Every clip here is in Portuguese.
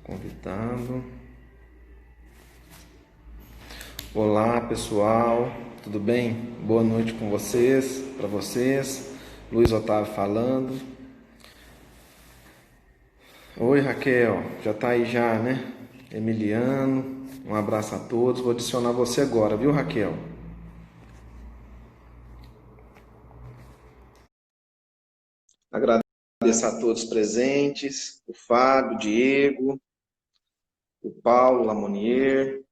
Convidado. Olá, pessoal. Tudo bem? Boa noite com vocês, para vocês. Luiz Otávio falando. Oi, Raquel. Já tá aí já, né? Emiliano. Um abraço a todos. Vou adicionar você agora, viu, Raquel? Agradeço a todos presentes, o Fábio, o Diego, o Paulo Lamonier,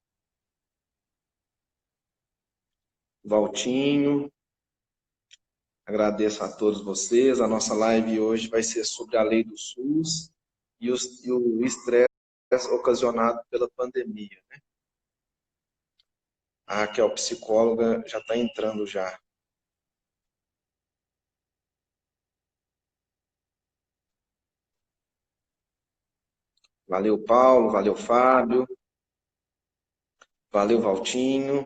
o Valtinho. Agradeço a todos vocês. A nossa live hoje vai ser sobre a lei do SUS e o estresse ocasionado pela pandemia. A Raquel, psicóloga, já está entrando já. Valeu, Paulo. Valeu, Fábio. Valeu, Valtinho.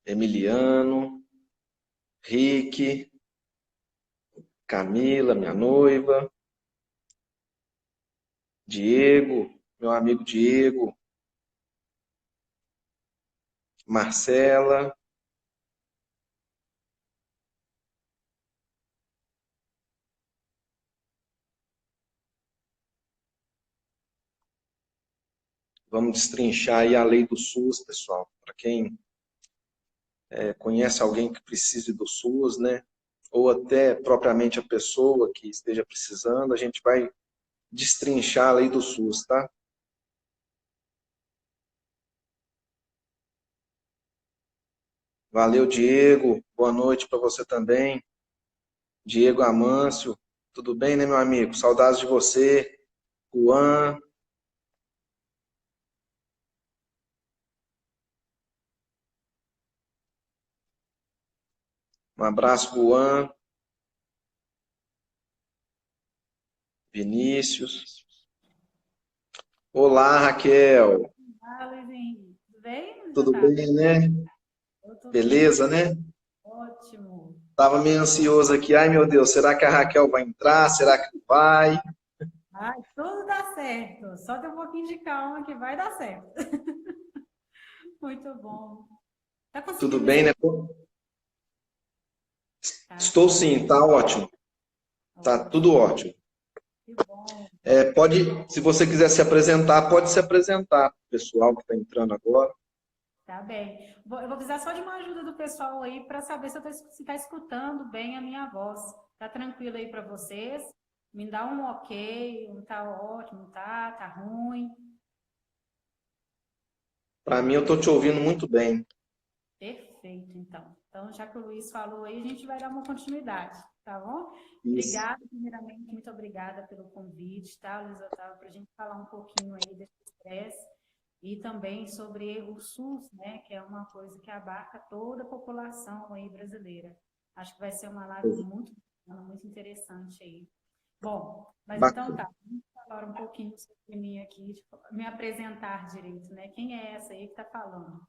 Emiliano. Rick. Camila, minha noiva. Diego, meu amigo Diego. Marcela. Vamos destrinchar aí a lei do SUS, pessoal. Para quem conhece alguém que precise do SUS, né? Ou até propriamente a pessoa que esteja precisando, a gente vai destrinchar a lei do SUS, tá? Valeu, Diego. Boa noite para você também. Diego Amâncio. Tudo bem, né, meu amigo? Saudades de você. Juan. Um abraço, Juan. Vinícius. Olá, Raquel. Fala, Luizinho. Tudo bem, Tudo Otávio? bem, né? Eu tô bem, Beleza, né? ótimo. Tava meio ansioso aqui. Ai, meu Deus, será que a Raquel vai entrar? Será que não vai? Ai, tudo dá certo. Só tem um pouquinho de calma que vai dar certo. Muito bom. Tá Tudo conseguindo me bem, né? escutar? Estou sim, tá ótimo. Tá tudo Ótimo. ótimo. Que bom. Pode, se você quiser se apresentar, pode se apresentar, pessoal que está entrando agora. Tá bem. Eu vou precisar só de uma ajuda do pessoal aí para saber se tá escutando bem a minha voz. Tá tranquilo aí para vocês? Me dá um ok, um tá ótimo, tá ruim. Para mim, eu estou te ouvindo muito bem. Perfeito, então. Então, já que o Luiz falou aí, a gente vai dar uma continuidade, tá bom? Isso. Obrigada, primeiramente, muito obrigada pelo convite, tá, Luiz Otávio, para a gente falar um pouquinho aí desse estresse e também sobre o SUS, né, que é uma coisa que abarca toda a população aí brasileira. Acho que vai ser uma live muito bacana, muito interessante aí. Bom, mas então Bacana. tá, vamos falar um pouquinho sobre mim aqui, me apresentar direito, né? Quem é essa aí que está falando?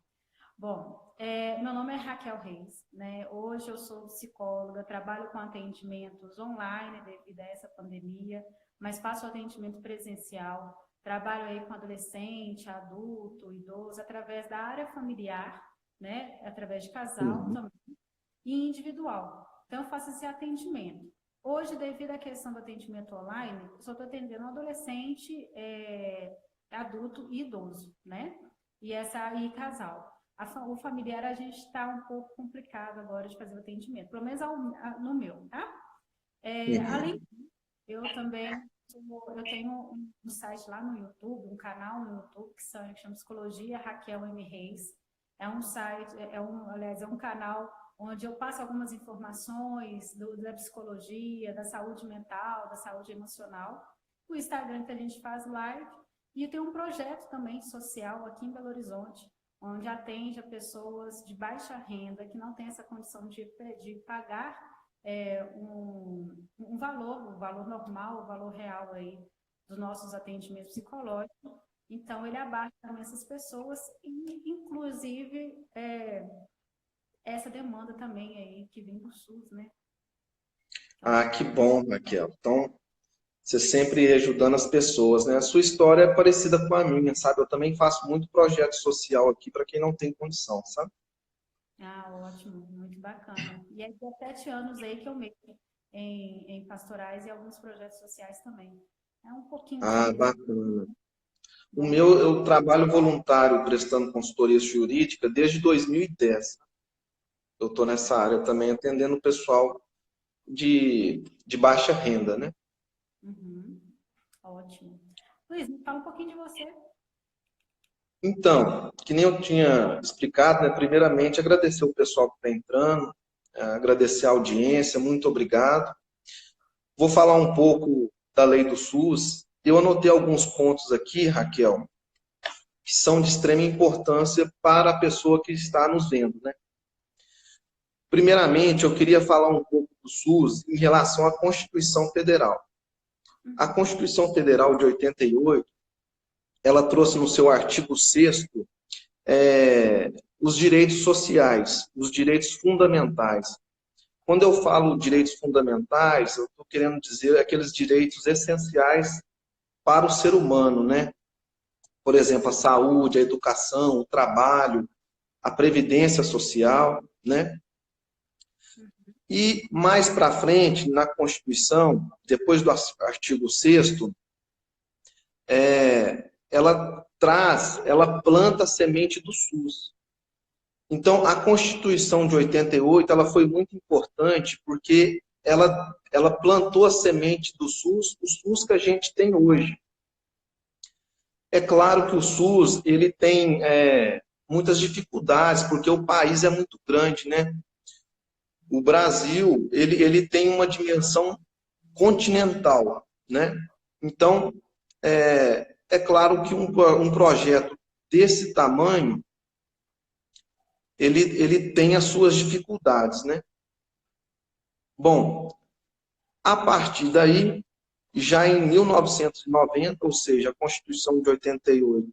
Bom, meu nome é Raquel Reis, né? Hoje eu sou psicóloga, trabalho com atendimentos online devido a essa pandemia, mas faço atendimento presencial, trabalho aí com adolescente, adulto, idoso, através da área familiar, né? Através de casal Uhum. também, e individual. Então, eu faço esse atendimento. Hoje, devido à questão do atendimento online, eu só estou atendendo adolescente, adulto e idoso, né? E casal. O familiar a gente está um pouco complicado agora de fazer o atendimento, pelo menos no meu, tá? Além Uhum. disso, eu também eu tenho um site lá no YouTube, um canal no YouTube que chama Psicologia Raquel M. Reis. É um site, aliás, é um canal onde eu passo algumas informações da psicologia, da saúde mental, da saúde emocional. O Instagram que a gente faz live. E tem um projeto também social aqui em Belo Horizonte, onde atende a pessoas de baixa renda que não têm essa condição de pagar um valor, o valor normal, o valor real aí dos nossos atendimentos psicológicos. Então, ele abarca também essas pessoas e, inclusive, essa demanda também aí que vem do SUS, né? Então, Ah, que bom, Raquel. Então, Você sempre ajudando as pessoas, né? A sua história é parecida com a minha, sabe? Eu também faço muito projeto social aqui para quem não tem condição, sabe? Ah, ótimo, muito bacana. E aí, há 7 anos aí que eu mexo em pastorais e alguns projetos sociais também. É um pouquinho Ah, difícil, bacana. O vamos meu, lá. eu trabalho voluntário prestando consultoria jurídica desde 2010. Eu estou nessa área também atendendo o pessoal de baixa renda, né? Uhum, ótimo. Luiz, me fala um pouquinho de você. Então, que nem eu tinha explicado, né? Primeiramente, agradecer o pessoal que está entrando, agradecer a audiência, muito obrigado. Vou falar um pouco da lei do SUS. Eu anotei alguns pontos aqui, Raquel, que são de extrema importância para a pessoa que está nos vendo, né? Primeiramente, eu queria falar um pouco do SUS em relação à Constituição Federal. A Uhum, Constituição Federal de 88, ela trouxe no seu artigo 6º os direitos sociais, os direitos fundamentais. Quando eu falo direitos fundamentais, eu estou querendo dizer aqueles direitos essenciais para o ser humano, né? Por exemplo, a saúde, a educação, o trabalho, a previdência social, né? E mais para frente, na Constituição, depois do artigo 6º, ela planta a semente do SUS. Então, a Constituição de 88, ela foi muito importante porque ela plantou a semente do SUS, o SUS que a gente tem hoje. É claro que o SUS, ele tem muitas dificuldades, porque o país é muito grande, né? O Brasil, ele tem uma dimensão continental, né? Então, é claro que um projeto desse tamanho, ele tem as suas dificuldades, né? Bom, a partir daí, já em 1990, ou seja, a Constituição de 88,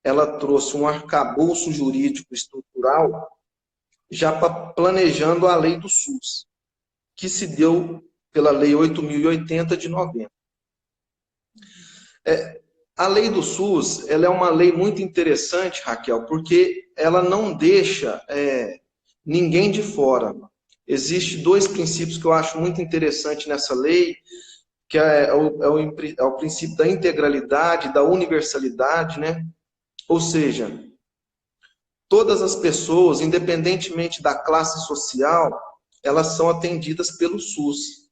ela trouxe um arcabouço jurídico estrutural já planejando a lei do SUS, que se deu pela Lei 8.080 de 90. A lei do SUS, ela é uma lei muito interessante, Raquel, porque ela não deixa ninguém de fora. Existem dois princípios que eu acho muito interessante nessa lei, que é o princípio da integralidade, da universalidade, né? Ou seja, todas as pessoas, independentemente da classe social, elas são atendidas pelo SUS.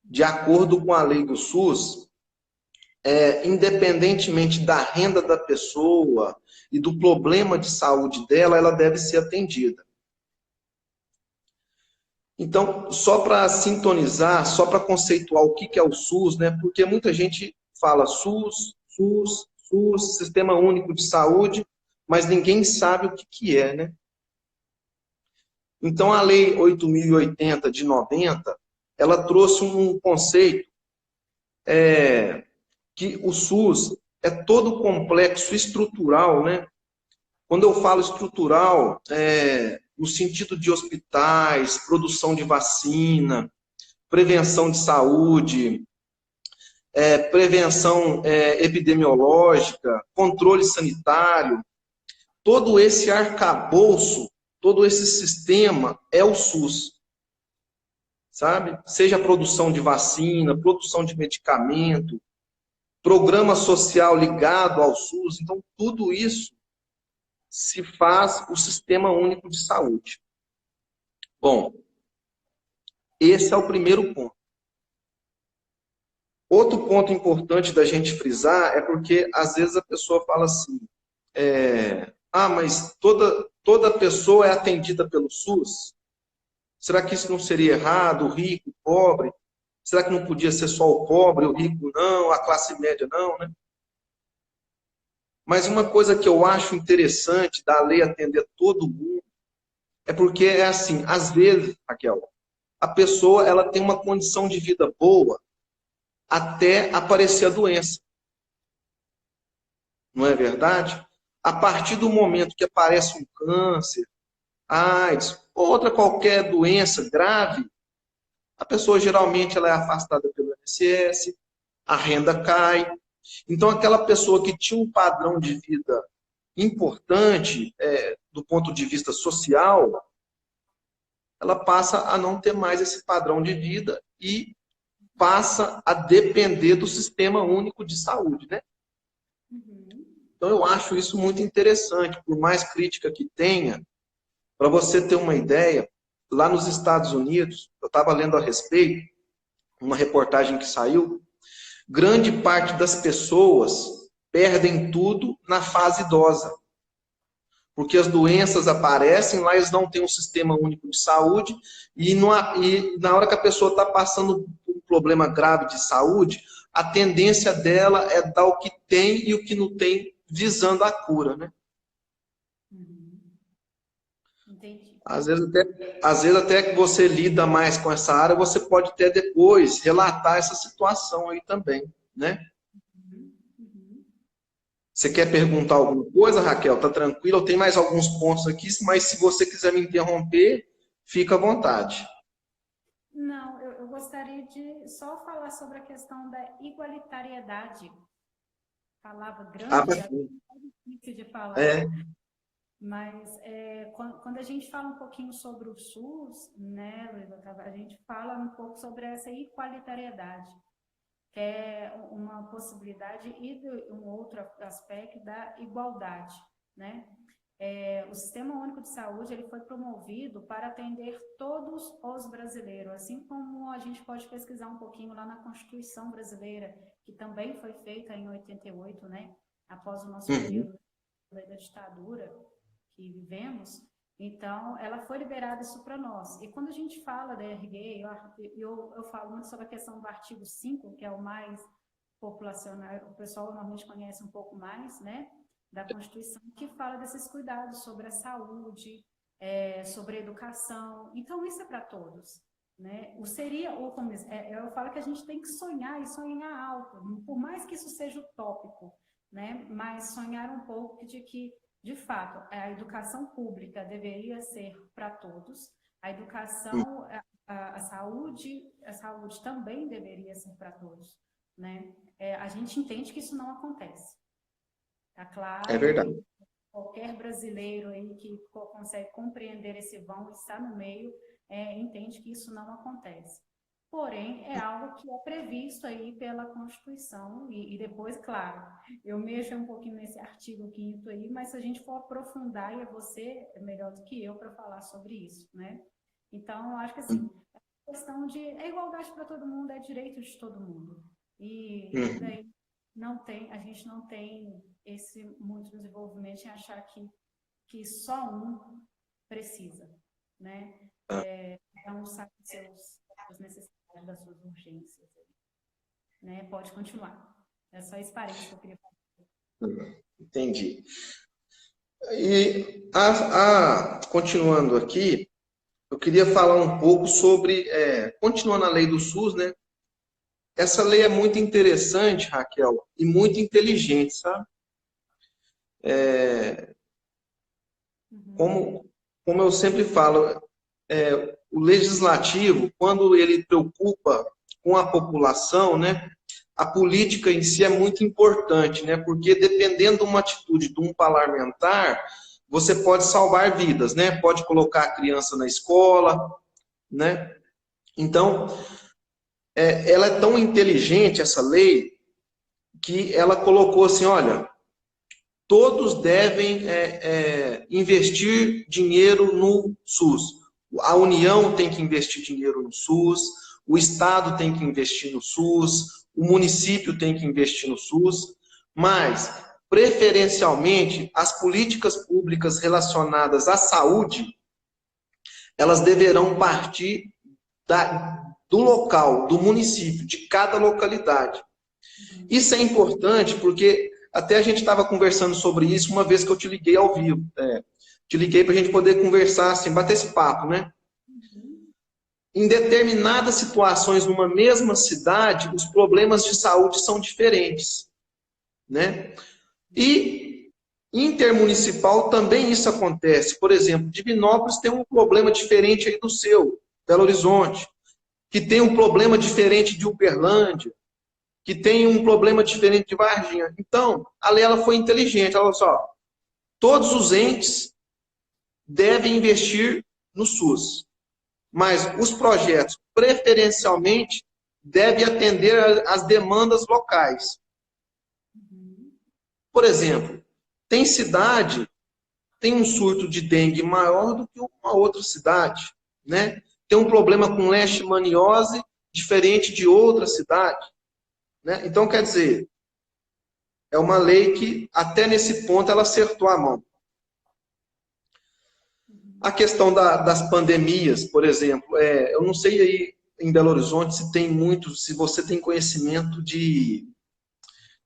De acordo com a lei do SUS, independentemente da renda da pessoa e do problema de saúde dela, ela deve ser atendida. Então, só para sintonizar, só para conceituar o que é o SUS, né? Porque muita gente fala SUS, SUS, SUS, Sistema Único de Saúde, mas ninguém sabe o que é, né? Então, a Lei 8.080 de 90, ela trouxe um conceito que o SUS é todo complexo estrutural, né? Quando eu falo estrutural, no sentido de hospitais, produção de vacina, prevenção de saúde, prevenção epidemiológica, controle sanitário, todo esse arcabouço, todo esse sistema é o SUS, sabe? Seja a produção de vacina, produção de medicamento, programa social ligado ao SUS, então tudo isso se faz o Sistema Único de Saúde. Bom, esse é o primeiro ponto. Outro ponto importante da gente frisar é porque, às vezes, a pessoa fala assim, mas toda pessoa é atendida pelo SUS? Será que isso não seria errado? O rico, o pobre? Será que não podia ser só o pobre, o rico não, a classe média não, né? Mas uma coisa que eu acho interessante da lei atender todo mundo é porque é assim, às vezes, Raquel, a pessoa ela tem uma condição de vida boa até aparecer a doença. Não é verdade? A partir do momento que aparece um câncer, AIDS, ou outra qualquer doença grave, a pessoa geralmente ela é afastada pelo INSS, a renda cai. Então, aquela pessoa que tinha um padrão de vida importante, do ponto de vista social, ela passa a não ter mais esse padrão de vida e passa a depender do Sistema Único de Saúde, né? Então, eu acho isso muito interessante, por mais crítica que tenha. Para você ter uma ideia, lá nos Estados Unidos, eu estava lendo a respeito, uma reportagem que saiu, grande parte das pessoas perdem tudo na fase idosa. Porque as doenças aparecem, lá eles não têm um sistema único de saúde, e na hora que a pessoa está passando por um problema grave de saúde, a tendência dela é dar o que tem e o que não tem, visando a cura, né? Entendi. Às vezes até que você lida mais com essa área, você pode até depois relatar essa situação aí também, né? Você quer perguntar alguma coisa, Raquel? Tá tranquilo? Eu tenho mais alguns pontos aqui, mas se você quiser me interromper, fica à vontade. Não, eu gostaria de só falar sobre a questão da igualitariedade. Palavra grande, é difícil de falar. Mas quando a gente fala um pouquinho sobre o SUS, né, Luísa, a gente fala um pouco sobre essa igualitariedade, que é uma possibilidade, e um outro aspecto da igualdade, né? O Sistema Único de Saúde ele foi promovido para atender todos os brasileiros, assim como a gente pode pesquisar um pouquinho lá na Constituição brasileira, que também foi feita em 88, né? Após o nosso período da ditadura que vivemos. Então, ela foi liberada isso para nós. E quando a gente fala da RG, eu falo muito sobre a questão do artigo 5, que é o mais populacional, o pessoal normalmente conhece um pouco mais, né, da Constituição, que fala desses cuidados sobre a saúde, sobre a educação. Então, isso é para todos, né? Eu falo que a gente tem que sonhar, e sonhar alto, por mais que isso seja utópico, né, mas sonhar um pouco de que, de fato, a educação pública deveria ser para todos, a educação, a saúde também deveria ser para todos, né? A gente entende que isso não acontece. Tá claro? É verdade. Qualquer brasileiro aí que consegue compreender esse vão, está no meio, entende que isso não acontece. Porém, é algo que é previsto aí pela Constituição e depois, claro, eu mexo um pouquinho nesse artigo 5º aí, mas se a gente for aprofundar, e você é melhor do que eu para falar sobre isso, né? Então, eu acho que assim, a questão de igualdade para todo mundo, é direito de todo mundo. E daí a gente não tem esse muito desenvolvimento em achar que só um precisa, né? Não sabe suas necessidades, das suas urgências, né? Pode continuar. É só esse parênteses que eu queria falar. Entendi. E continuando aqui, eu queria falar um pouco sobre, continuando a lei do SUS, né? Essa lei é muito interessante, Raquel, e muito inteligente, sabe? Como eu sempre falo, o legislativo, quando ele preocupa com a população, né, a política em si é muito importante, né, porque dependendo de uma atitude de um parlamentar, você pode salvar vidas, né, pode colocar a criança na escola, né. Então, ela é tão inteligente, essa lei, que ela colocou assim, olha, todos devem investir dinheiro no SUS. A União tem que investir dinheiro no SUS, o Estado tem que investir no SUS, o município tem que investir no SUS, mas, preferencialmente, as políticas públicas relacionadas à saúde, elas deverão partir do local, do município, de cada localidade. Isso é importante porque até a gente estava conversando sobre isso uma vez que eu te liguei ao vivo. Te liguei para a gente poder conversar, assim, bater esse papo, né? Em determinadas situações, numa mesma cidade, os problemas de saúde são diferentes, né? E intermunicipal também isso acontece. Por exemplo, Divinópolis tem um problema diferente aí do seu, Belo Horizonte, que tem um problema diferente de Uberlândia, que tem um problema diferente de Varginha. Então, a lei ela foi inteligente. Ela falou só, todos os entes devem investir no SUS, mas os projetos, preferencialmente, devem atender às demandas locais. Por exemplo, tem cidade, tem um surto de dengue maior do que uma outra cidade, né? Tem um problema com leishmaniose diferente de outra cidade, né? Então, quer dizer, é uma lei que, até nesse ponto, ela acertou a mão. A questão das pandemias, por exemplo, eu não sei aí em Belo Horizonte se tem muito, se você tem conhecimento de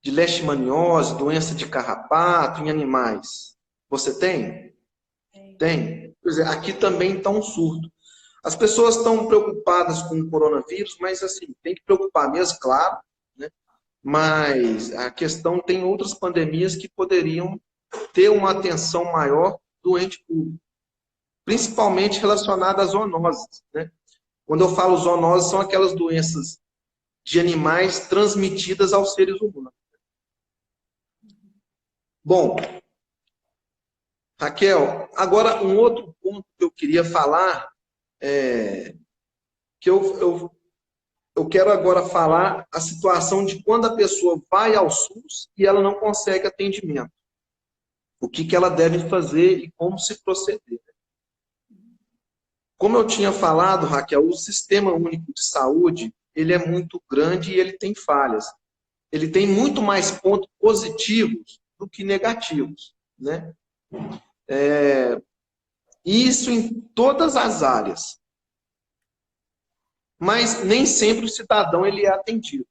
leishmaniose, doença de carrapato em animais. Você tem? Tem. Pois é, aqui também está um surto. As pessoas estão preocupadas com o coronavírus, mas assim, tem que preocupar mesmo, claro, né? Mas a questão tem outras pandemias que poderiam ter uma atenção maior do ente público, principalmente relacionadas às zoonoses, né? Quando eu falo zoonoses, são aquelas doenças de animais transmitidas aos seres humanos. Bom, Raquel, agora um outro ponto que eu queria falar, que eu quero agora falar a situação de quando a pessoa vai ao SUS e ela não consegue atendimento. O que ela deve fazer e como se proceder. Como eu tinha falado, Raquel, o Sistema Único de Saúde, ele é muito grande e ele tem falhas. Ele tem muito mais pontos positivos do que negativos, né? Isso em todas as áreas. Mas nem sempre o cidadão ele é atendido,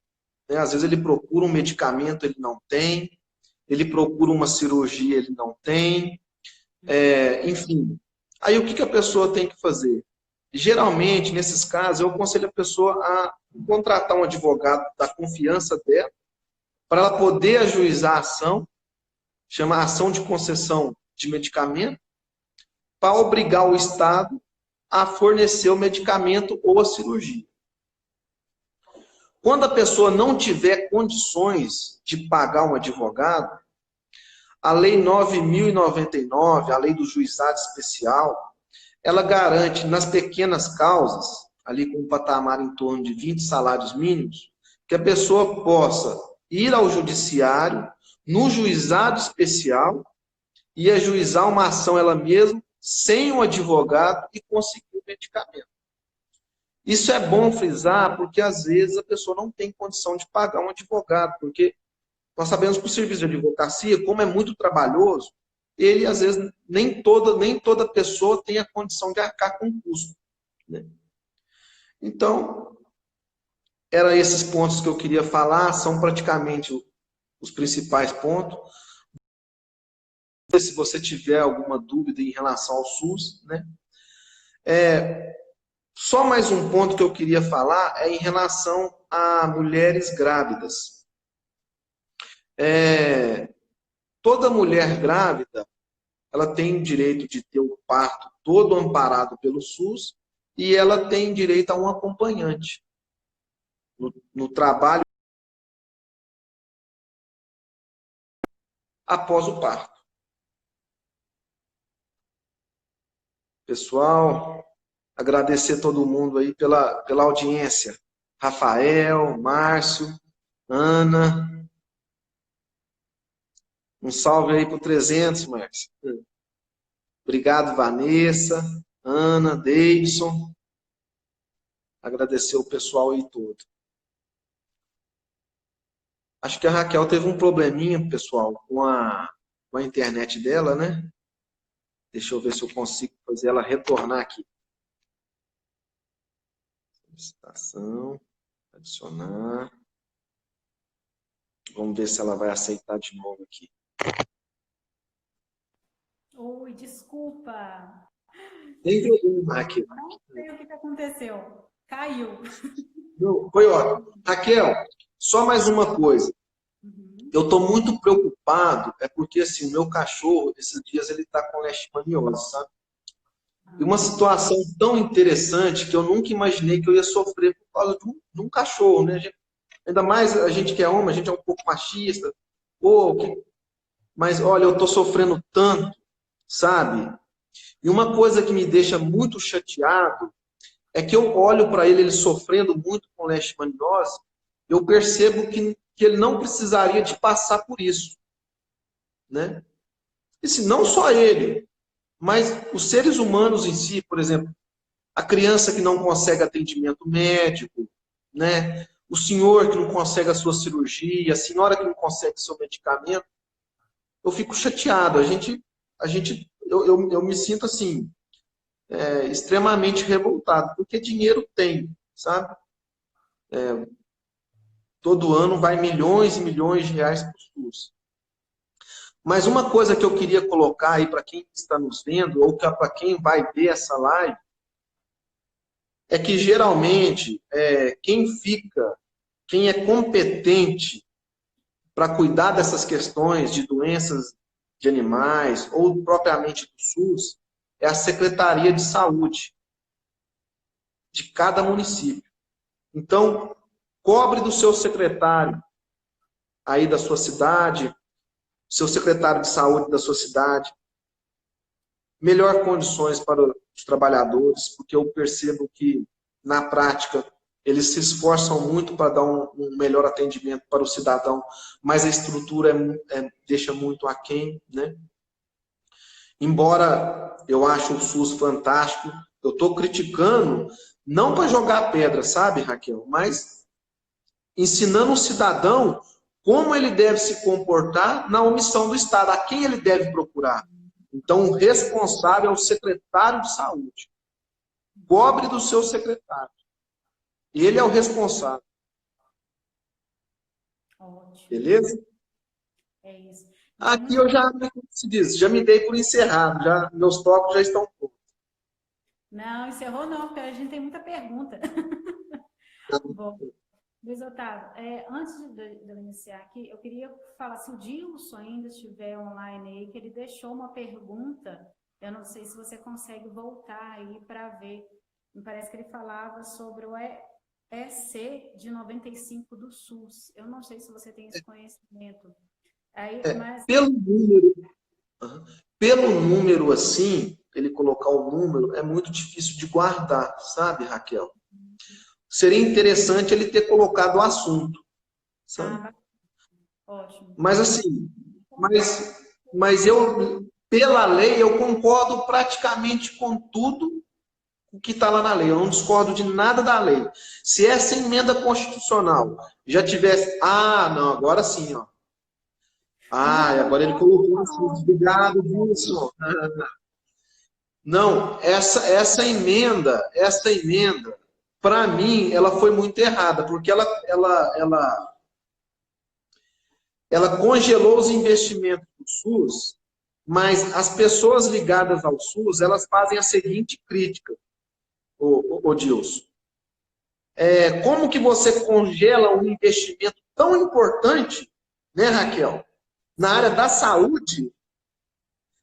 né? Às vezes ele procura um medicamento, ele não tem. Ele procura uma cirurgia, ele não tem. Enfim. Aí o que a pessoa tem que fazer? Geralmente, nesses casos, eu aconselho a pessoa a contratar um advogado da confiança dela, para ela poder ajuizar a ação, chama ação de concessão de medicamento, para obrigar o Estado a fornecer o medicamento ou a cirurgia. Quando a pessoa não tiver condições de pagar um advogado, a Lei 9.099, a Lei do Juizado Especial, ela garante nas pequenas causas, ali com um patamar em torno de 20 salários mínimos, que a pessoa possa ir ao judiciário, no juizado especial, e ajuizar uma ação ela mesma, sem um advogado, e conseguir o medicamento. Isso é bom frisar, porque às vezes a pessoa não tem condição de pagar um advogado, porque nós sabemos que o serviço de advocacia, como é muito trabalhoso, ele, às vezes, nem toda pessoa tem a condição de arcar com o custo, né? Então, eram esses pontos que eu queria falar, são praticamente os principais pontos. Se você tiver alguma dúvida em relação ao SUS, né? Só mais um ponto que eu queria falar é em relação a mulheres grávidas. Toda mulher grávida, ela tem o direito de ter o parto todo amparado pelo SUS e ela tem direito a um acompanhante no trabalho após o parto. Pessoal, agradecer a todo mundo aí pela audiência. Rafael, Márcio, Ana. Um salve aí pro 300, Márcio. Obrigado, Vanessa, Ana, Davidson. Agradecer o pessoal aí todo. Acho que a Raquel teve um probleminha, pessoal, com a internet dela, né? Deixa eu ver se eu consigo fazer ela retornar aqui. Solicitação, adicionar. Vamos ver se ela vai aceitar de novo aqui. Oi, desculpa. Tem problema, Raquel. Não sei o que aconteceu. Caiu. Não, foi ótimo. Raquel, só mais uma coisa. Eu estou muito preocupado, porque assim, o meu cachorro, esses dias, ele está com leishmaniose, sabe? E uma situação tão interessante que eu nunca imaginei que eu ia sofrer por causa de um cachorro, né, gente? Ainda mais a gente que é homem, a gente é um pouco machista. Pô, mas olha, eu estou sofrendo tanto, sabe? E uma coisa que me deixa muito chateado é que eu olho para ele sofrendo muito com leishmaniose, eu percebo que ele não precisaria de passar por isso, né? E se não só ele, mas os seres humanos em si, por exemplo, a criança que não consegue atendimento médico, né? O senhor que não consegue a sua cirurgia, a senhora que não consegue seu medicamento, eu fico chateado. Eu me sinto assim, extremamente revoltado, porque dinheiro tem, sabe? Todo ano vai milhões e milhões de reais para o SUS. Mas uma coisa que eu queria colocar aí para quem está nos vendo, ou para quem vai ver essa live, é que geralmente quem é competente para cuidar dessas questões de doenças de animais ou propriamente do SUS é a Secretaria de Saúde de cada município. Então, cobre do seu secretário aí da sua cidade, seu secretário de saúde da sua cidade, melhor condições para os trabalhadores, porque eu percebo que, na prática, eles se esforçam muito para dar um melhor atendimento para o cidadão, mas a estrutura deixa muito aquém, né? Embora eu ache o SUS fantástico, eu estou criticando, não para jogar pedra, sabe, Raquel? Mas ensinando o cidadão como ele deve se comportar na omissão do Estado, a quem ele deve procurar. Então, o responsável é o secretário de saúde. Cobre do seu secretário. Ele é o responsável. Ótimo. Beleza? É isso. Aqui eu já, como se diz, já me dei por encerrado, já, meus tópicos já estão prontos. Não, encerrou não, porque a gente tem muita pergunta. Bom, Luiz Otávio, antes de eu iniciar aqui, eu queria falar, se o Dilson ainda estiver online aí, que ele deixou uma pergunta, eu não sei se você consegue voltar aí para ver, me parece que ele falava sobre o EC de 95 do SUS, eu não sei se você tem esse conhecimento. Aí, mas... Pelo número assim, ele colocar o número, é muito difícil de guardar, sabe, Raquel? Seria interessante ele ter colocado o assunto, sabe? Ótimo. Mas assim, mas eu, pela lei, eu concordo praticamente com tudo o que está lá na lei. Eu não discordo de nada da lei. Se essa emenda constitucional já tivesse... Ah, não, agora sim, ó. Ah, agora ele colocou assim, desligado disso. Não, essa emenda, para mim, ela foi muito errada, porque ela congelou os investimentos do SUS, mas as pessoas ligadas ao SUS, elas fazem a seguinte crítica, ô Dilson. Como que você congela um investimento tão importante, né, Raquel, na área da saúde,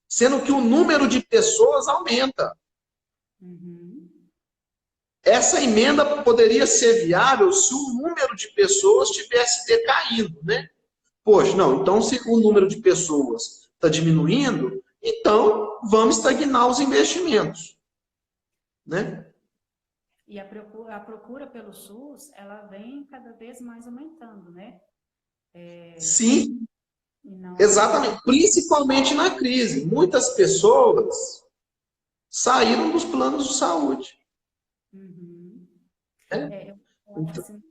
sendo que o número de pessoas aumenta? Uhum. Essa emenda poderia ser viável se o número de pessoas tivesse decaído, né? Poxa, não, então se o número de pessoas está diminuindo, então vamos estagnar os investimentos, né? E a procura pelo SUS, ela vem cada vez mais aumentando, né? Sim, Não... exatamente. Principalmente na crise. Muitas pessoas saíram dos planos de saúde. Uhum. Né? Eu acho assim,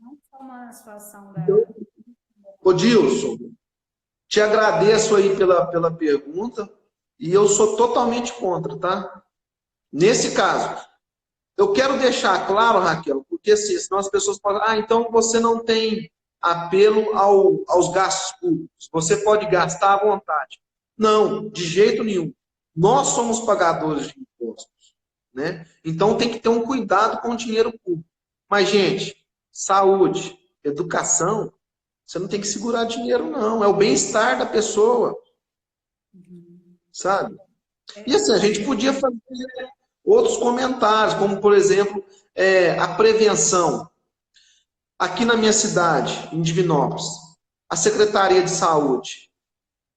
não só uma situação Ô Dilson, te agradeço aí pela pergunta e eu sou totalmente contra, tá? Nesse caso, eu quero deixar claro, Raquel, porque assim, senão as pessoas podem... então você não tem apelo aos gastos públicos. Você pode gastar à vontade. Não, de jeito nenhum. Nós somos pagadores de impostos, né? Então tem que ter um cuidado com o dinheiro público. Mas, gente, saúde, educação, você não tem que segurar dinheiro, não. É o bem-estar da pessoa, sabe? E assim, a gente podia fazer outros comentários, como, por exemplo, a prevenção. Aqui na minha cidade, em Divinópolis, a Secretaria de Saúde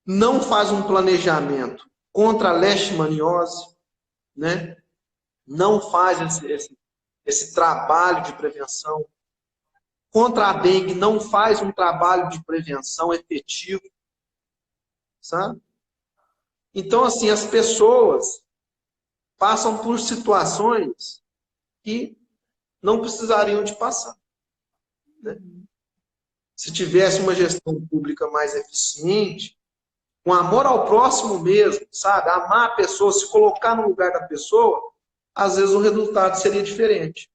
não faz um planejamento contra a leishmaniose, né? Não faz esse trabalho de prevenção. Contra a dengue, não faz um trabalho de prevenção efetivo, sabe? Então, assim, as pessoas passam por situações que não precisariam de passar, né? Se tivesse uma gestão pública mais eficiente, com amor ao próximo mesmo, sabe? Amar a pessoa, se colocar no lugar da pessoa, às vezes o resultado seria diferente.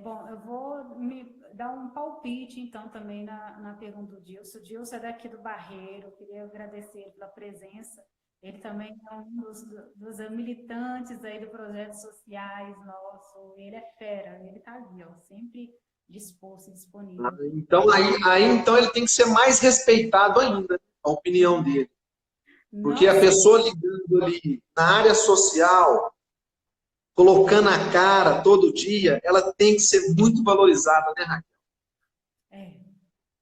Bom, eu vou me dar um palpite, então, também na pergunta do Dilson. O Dilson é daqui do Barreiro, eu queria agradecer ele pela presença. Ele também é um dos militantes aí do projetos sociais nosso. Ele é fera, ele está ali, ó, sempre disposto e disponível. Então, então ele tem que ser mais respeitado ainda, a opinião dele. Porque a pessoa ligando ali na área social, colocando a cara todo dia, ela tem que ser muito valorizada, né, Raquel?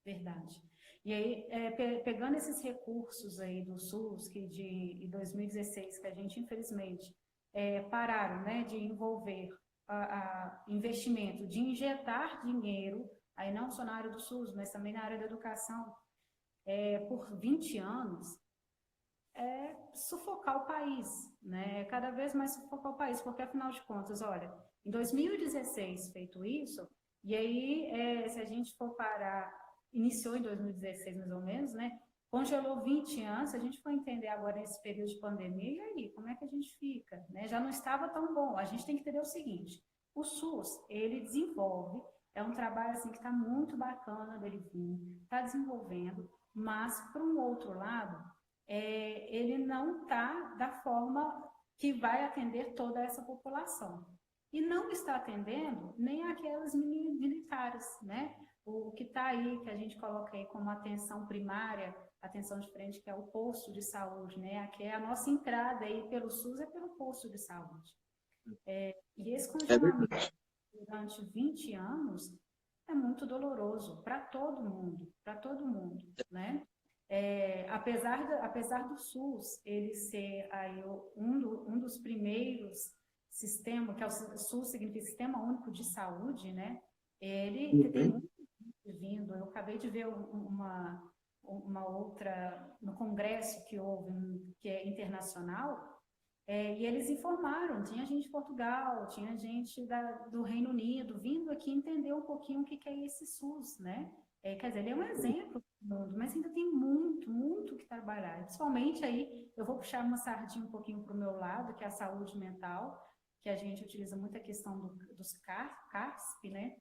Verdade. E aí, pegando esses recursos aí do SUS, que de 2016, que a gente, infelizmente, pararam, né, de envolver investimento, de injetar dinheiro, aí não só na área do SUS, mas também na área da educação, por 20 anos, sufocar o país, né? Cada vez mais sufocar o país, porque afinal de contas, olha, em 2016 feito isso, e aí se a gente for parar, iniciou em 2016 mais ou menos, né? Congelou 20 anos, se a gente for entender agora nesse período de pandemia, e aí, como é que a gente fica? Né? Já não estava tão bom. A gente tem que entender o seguinte, o SUS, ele desenvolve, é um trabalho assim que está muito bacana dele vir, está desenvolvendo, mas, por um outro lado, ele não está da forma que vai atender toda essa população. E não está atendendo nem aquelas militares, né? O que está aí, que a gente coloca aí como atenção primária, atenção de frente, que é o posto de saúde, né? Que é a nossa entrada aí pelo SUS, é pelo posto de saúde. E esse congelamento durante 20 anos é muito doloroso para todo mundo, né? Apesar do SUS ele ser aí um dos primeiros sistemas, que é o SUS significa Sistema Único de Saúde, né? Ele tem muito vindo. Eu acabei de ver uma outra no congresso que houve, que é internacional, e eles informaram, tinha gente de Portugal, tinha gente do Reino Unido, vindo aqui entender um pouquinho o que é esse SUS, né? Quer dizer, ele é um exemplo do mundo, mas ainda tem muito, muito que trabalhar. Principalmente aí, eu vou puxar uma sardinha um pouquinho para o meu lado, que é a saúde mental, que a gente utiliza muito a questão dos CASP, né?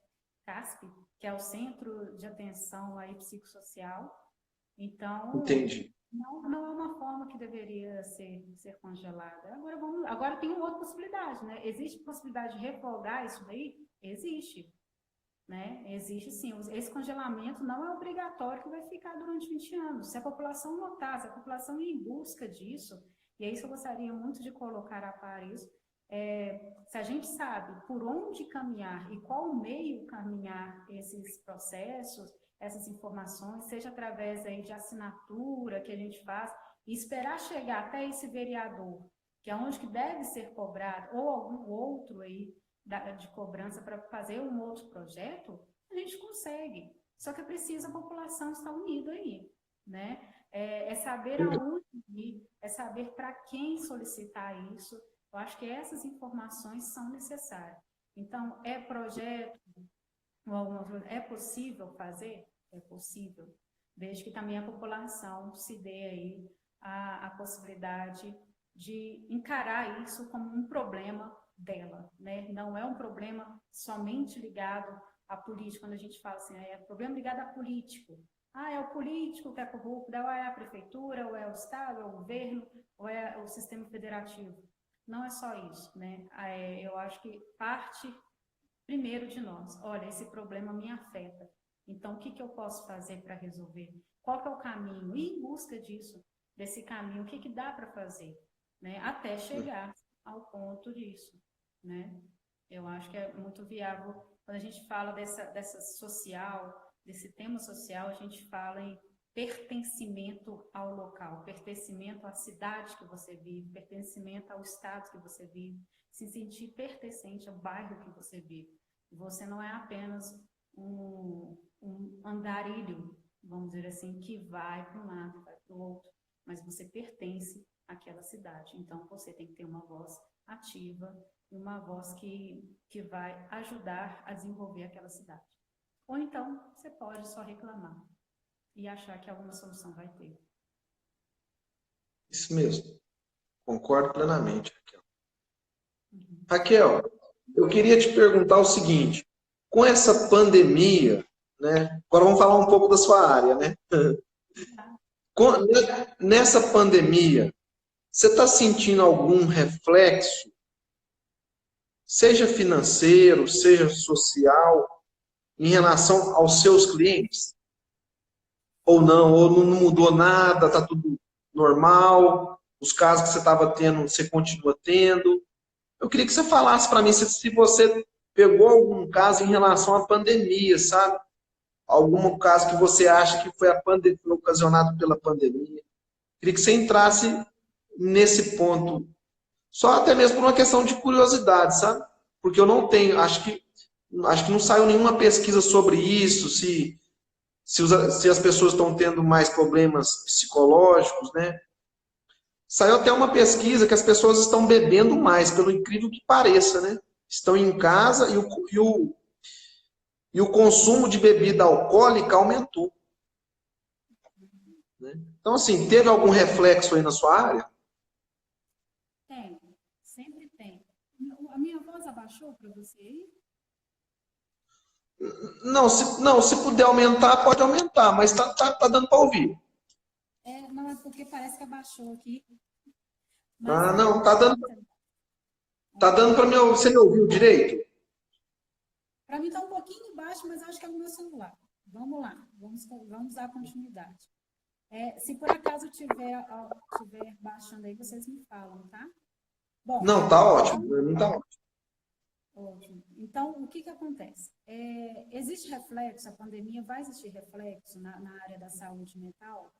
CASP, que é o Centro de Atenção aí Psicossocial. Então, entendi. não é uma forma que deveria ser congelada. Agora tem uma outra possibilidade, né? Existe possibilidade de revogar isso daí? Existe, né? Existe sim. Esse congelamento não é obrigatório que vai ficar durante 20 anos. Se a população notar, se a população ir em busca disso, e é isso que eu gostaria muito de colocar a par isso, se a gente sabe por onde caminhar e qual meio caminhar esses processos, essas informações, seja através aí de assinatura que a gente faz, e esperar chegar até esse vereador, que é onde que deve ser cobrado, ou algum outro aí de cobrança para fazer um outro projeto, a gente consegue. Só que precisa a população estar unida aí, né? Saber aonde ir, é saber para quem solicitar isso. Eu acho que essas informações são necessárias. Então, projeto, é possível fazer? É possível, desde que também a população se dê aí a possibilidade de encarar isso como um problema dela, né? Não é um problema somente ligado à política, quando a gente fala assim, é problema ligado a político. É o político que é corrupto, ou é a prefeitura, ou é o Estado, ou é o governo, ou é o sistema federativo. Não é só isso, né? Eu acho que parte primeiro de nós. Olha, esse problema me afeta. Então, o que eu posso fazer para resolver? Qual que é o caminho? E em busca disso, desse caminho, o que dá para fazer? Né? Até chegar ao ponto disso, né? Eu acho que é muito viável. Quando a gente fala dessa social, desse tema social, a gente fala em pertencimento ao local, pertencimento à cidade que você vive, pertencimento ao estado que você vive, se sentir pertencente ao bairro que você vive. Você não é apenas um andarilho, vamos dizer assim, que vai para um lado, vai para o outro, mas você pertence àquela cidade. Então, você tem que ter uma voz ativa, uma voz que vai ajudar a desenvolver aquela cidade. Ou então, você pode só reclamar e achar que alguma solução vai ter. Isso mesmo. Concordo plenamente, Raquel. Raquel, eu queria te perguntar o seguinte: com essa pandemia, né? Agora vamos falar um pouco da sua área, né? Nessa pandemia, você está sentindo algum reflexo, seja financeiro, seja social, em relação aos seus clientes? Ou não mudou nada, está tudo normal, os casos que você estava tendo, você continua tendo? Eu queria que você falasse para mim se você pegou algum caso em relação à pandemia, sabe? Algum caso que você acha que foi ocasionado pela pandemia. Queria que você entrasse nesse ponto, só até mesmo por uma questão de curiosidade, sabe? Porque eu não tenho, acho que não saiu nenhuma pesquisa sobre isso, se as pessoas estão tendo mais problemas psicológicos, né? Saiu até uma pesquisa que as pessoas estão bebendo mais, pelo incrível que pareça, né? Estão em casa e o consumo de bebida alcoólica aumentou. Né? Então, assim, teve algum reflexo aí na sua área? Tem, sempre tem. A minha voz abaixou para você aí? Não, se puder aumentar, pode aumentar, mas tá dando para ouvir. Não, é porque parece que abaixou aqui. Mas Ah, não, tá dando para mim, você me ouviu direito? para mim está um pouquinho baixo, mas acho que é o meu celular. Vamos lá, vamos dar continuidade. Se por acaso tiver baixando aí, vocês me falam, tá? Bom, Não, tá ótimo, então, para mim tá ótimo. ótimo. Então, o que acontece? Existe reflexo, a pandemia vai existir reflexo na área da saúde mental?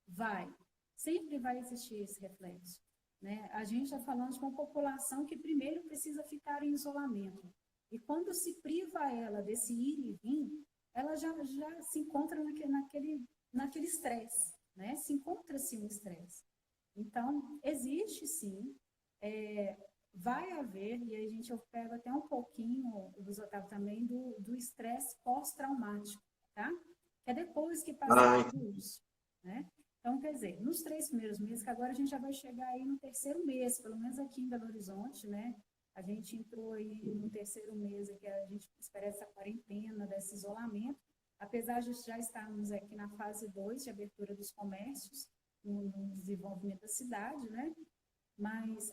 Vai. Sempre vai existir esse reflexo. Né? A gente está falando de uma população que primeiro precisa ficar em isolamento. E quando se priva ela desse ir e vir, ela já se encontra naquele estresse, né? Se encontra-se um estresse. Então, existe sim, vai haver, e a gente pega até um pouquinho, Luiz Otávio, também, do estresse pós-traumático, tá? Que é depois que passar tudo isso, né? Então, quer dizer, nos 3 primeiros meses, que agora a gente já vai chegar aí no 3º mês, pelo menos aqui em Belo Horizonte, né? A gente entrou aí no 3º mês, que a gente espera essa quarentena, desse isolamento, apesar de já estarmos aqui na fase 2 de abertura dos comércios, no desenvolvimento da cidade, né? Mas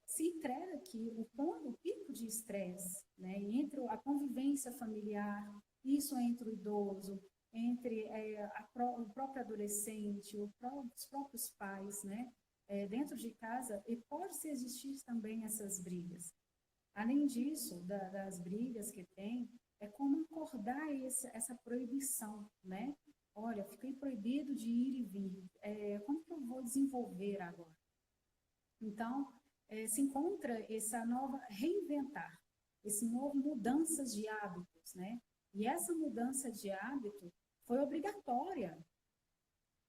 se entrega que o pico de estresse, né, entre a convivência familiar, isso entre o idoso, entre o próprio adolescente, os próprios pais, né, dentro de casa, e pode existir também essas brigas. Além disso, das brigas que tem, é como acordar essa proibição, né? Olha, fiquei proibido de ir e vir. Como que eu vou desenvolver agora? Então, se encontra essa nova reinventar, esse novo mudanças de hábitos, né? E essa mudança de hábito foi obrigatória.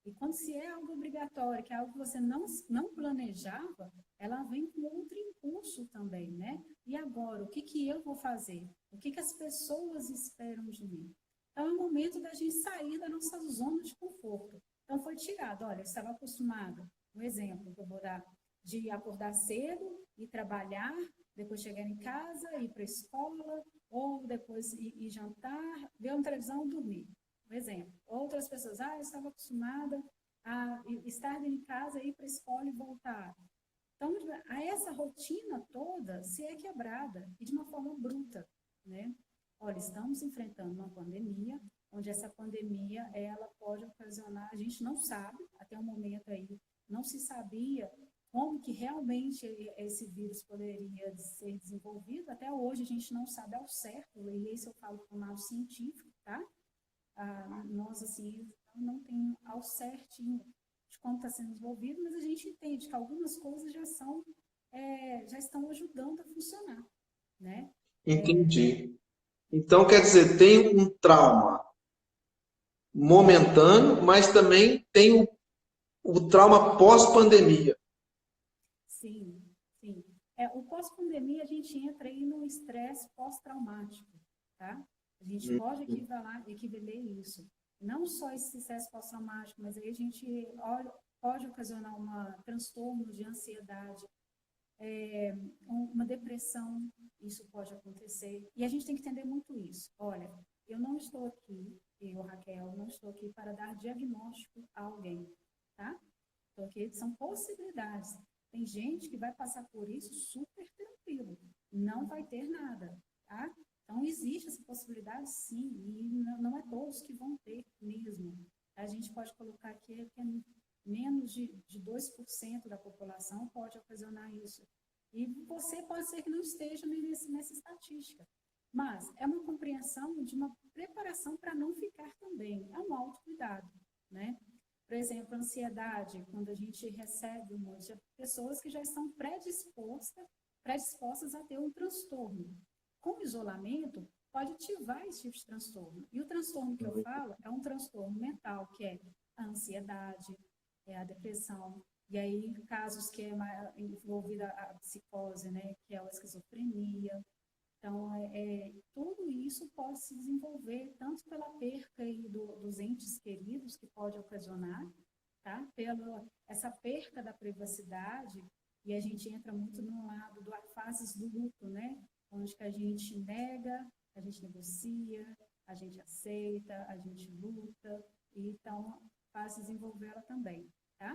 E quando se é algo obrigatório, que é algo que você não planejava, ela vem com outro impulso também, né? E agora, o que eu vou fazer? O que as pessoas esperam de mim? Então, é o momento da gente sair da nossa zona de conforto. Então, foi tirado. Olha, eu estava acostumado, um exemplo que eu vou dar, de acordar cedo e trabalhar, depois chegar em casa, ir para a escola, ou depois ir jantar, ver uma televisão e dormir. Um exemplo. Outras pessoas, eu estava acostumada a estar em casa, ir para a escola e voltar. Então, essa rotina toda se é quebrada e de uma forma bruta, né? Olha, estamos enfrentando uma pandemia, onde essa pandemia, ela pode ocasionar, a gente não sabe, até o momento aí, não se sabia como que realmente esse vírus poderia ser desenvolvido, até hoje a gente não sabe ao certo, e isso eu falo com o lado científico, tá? Nós, assim, não tem ao certinho de como está sendo desenvolvido, mas a gente entende que algumas coisas já estão ajudando a funcionar, né? Entendi. Então, quer dizer, tem um trauma momentâneo, mas também tem o trauma pós-pandemia. Sim, sim. O pós-pandemia, a gente entra aí no estresse pós-traumático, tá? A gente pode equivaler isso. Não só esse estresse pós-traumático, mas aí a gente pode ocasionar um transtorno de ansiedade, uma depressão, isso pode acontecer. E a gente tem que entender muito isso. Olha, eu não estou aqui, eu, Raquel, não estou aqui para dar diagnóstico a alguém, tá? Porque são possibilidades. Tem gente que vai passar por isso super tranquilo, não vai ter nada, tá? Então, existe essa possibilidade, sim, e não é todos que vão ter mesmo. A gente pode colocar aqui que menos de 2% da população pode ocasionar isso. E você pode ser que não esteja nessa estatística. Mas é uma compreensão de uma preparação para não ficar também. É um autocuidado, né? Por exemplo, ansiedade, quando a gente recebe de pessoas que já estão predispostas a ter um transtorno. Com o isolamento, pode ativar esse tipo de transtorno. E o transtorno que eu falo é um transtorno mental, que é a ansiedade, é a depressão, e aí casos que é envolvida a psicose, né, que é a esquizofrenia. Então, tudo isso pode se desenvolver tanto pela perca aí dos entes queridos que pode ocasionar, tá? Pela essa perca da privacidade, e a gente entra muito no lado das fases do luto, né? Onde que a gente nega, a gente negocia, a gente aceita, a gente luta, e então faz desenvolver ela também, tá?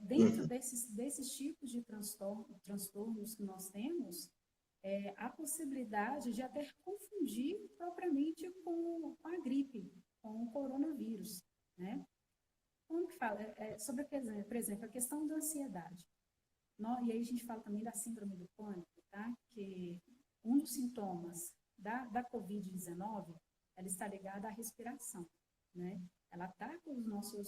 Dentro desses tipos de transtornos que nós temos, a possibilidade de até confundir propriamente com a gripe, com o coronavírus, né? Como que fala? Sobre, por exemplo, a questão da ansiedade. E aí a gente fala também da síndrome do pânico, tá? Que um dos sintomas da Covid-19, ela está ligada à respiração, né? Ela ataca o nosso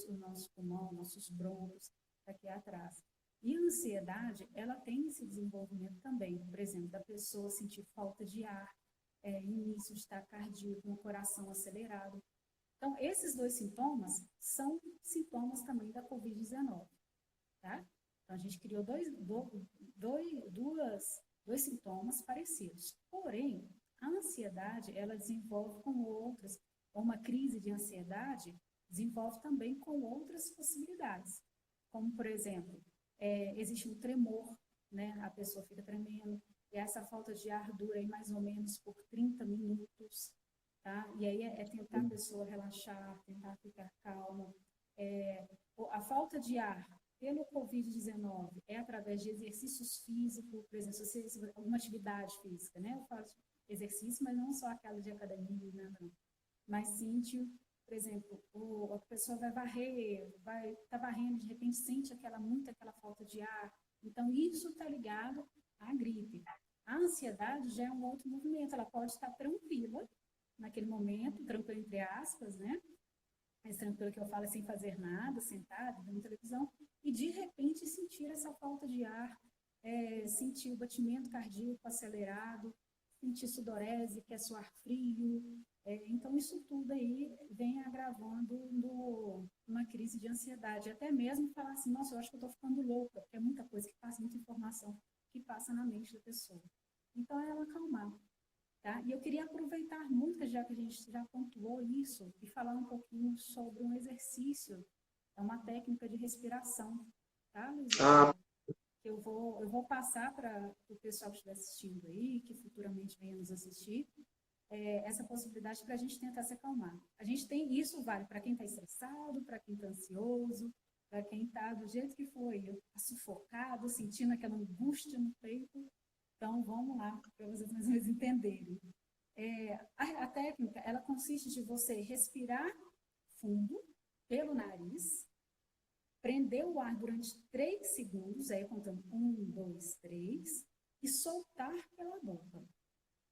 pulmão, nossos brônquios, aqui atrás. E a ansiedade, ela tem esse desenvolvimento também, por exemplo, da pessoa sentir falta de ar, início de taquicardia, com o coração acelerado. Então, esses dois sintomas são sintomas também da Covid-19, tá? Então, a gente criou dois sintomas parecidos. Porém, a ansiedade, ela desenvolve com outras, uma crise de ansiedade desenvolve também com outras possibilidades. Como, por exemplo, existe um tremor, né? A pessoa fica tremendo, e essa falta de ar dura aí mais ou menos por 30 minutos, tá? E aí tentar a pessoa relaxar, tentar ficar calma. A falta de ar pelo Covid-19 é através de exercícios físicos, por exemplo, alguma atividade física, né? Eu faço exercício, mas não só aquela de academia, nada não. Mas sim, por exemplo, a pessoa vai varrer, vai estar varrendo, de repente sente aquela falta de ar. Então, isso está ligado à gripe. A ansiedade já é um outro movimento, ela pode estar tranquila naquele momento, tranquila entre aspas, né? Mais tranquilo que eu falo, sem fazer nada, sentado, vendo televisão, e de repente sentir essa falta de ar, sentir o batimento cardíaco acelerado, sentir sudorese, que é suar frio. Então, isso tudo aí vem agravando uma crise de ansiedade. Até mesmo falar assim, nossa, eu acho que eu estou ficando louca, porque é muita coisa que passa, muita informação que passa na mente da pessoa. Então, é ela acalmar. Tá? E eu queria aproveitar muito, já que a gente já pontuou isso, e falar um pouquinho sobre um exercício, uma técnica de respiração, tá, Luiz? Que eu vou passar para o pessoal que estiver assistindo aí, que futuramente venha nos assistir, essa possibilidade para a gente tentar se acalmar. A gente tem, isso vale para quem está estressado, para quem está ansioso, para quem está do jeito que foi, sufocado, sentindo aquela angústia no peito. Então, vamos lá, para vocês mais ou menos entenderem. A técnica, ela consiste de você respirar fundo pelo nariz, prender o ar durante 3 segundos, aí contando 1, 2, 3, e soltar pela boca.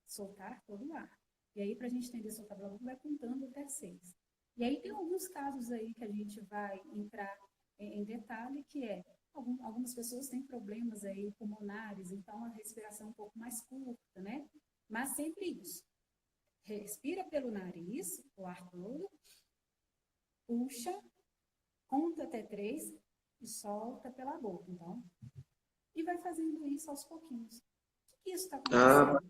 Soltar todo o ar. E aí, para a gente entender soltar pela boca, vai contando até 6. E aí tem alguns casos aí que a gente vai entrar em detalhe, que é, algumas pessoas têm problemas aí pulmonares, então a respiração é um pouco mais curta, né? Mas sempre isso. Respira pelo nariz, o ar todo, puxa, conta até 3 e solta pela boca. Então, e vai fazendo isso aos pouquinhos. O que isso está acontecendo?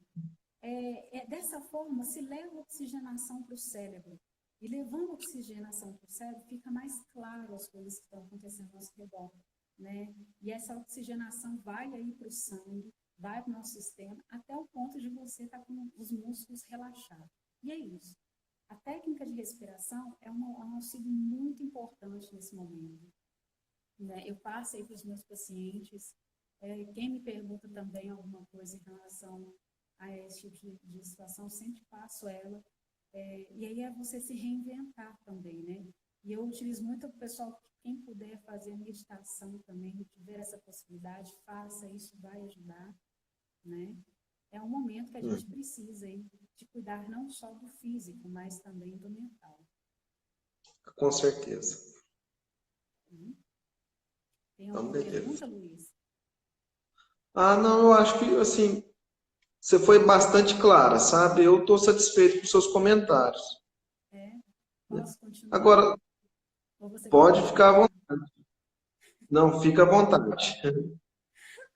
Dessa forma, se leva oxigenação para o cérebro. E levando oxigenação para o cérebro, fica mais claro as coisas que estão acontecendo ao nosso redor, né? E essa oxigenação vai aí para o sangue, vai para o nosso sistema, até o ponto de você estar com os músculos relaxados. E é isso. A técnica de respiração é um auxílio muito importante nesse momento, né? Eu passo aí para os meus pacientes, quem me pergunta também alguma coisa em relação a esse tipo de situação, sempre passo ela. E aí é você se reinventar também, né? E eu utilizo muito o pessoal, quem puder fazer meditação também, tiver essa possibilidade, faça, isso vai ajudar, né? É um momento que a gente precisa aí de cuidar não só do físico, mas também do mental. Com certeza. Tem alguma pergunta, Luiz? Não, eu acho que, assim, você foi bastante clara, sabe? Eu estou satisfeito com seus comentários. Posso continuar? Agora, pode ficar à vontade. Não, fica à vontade.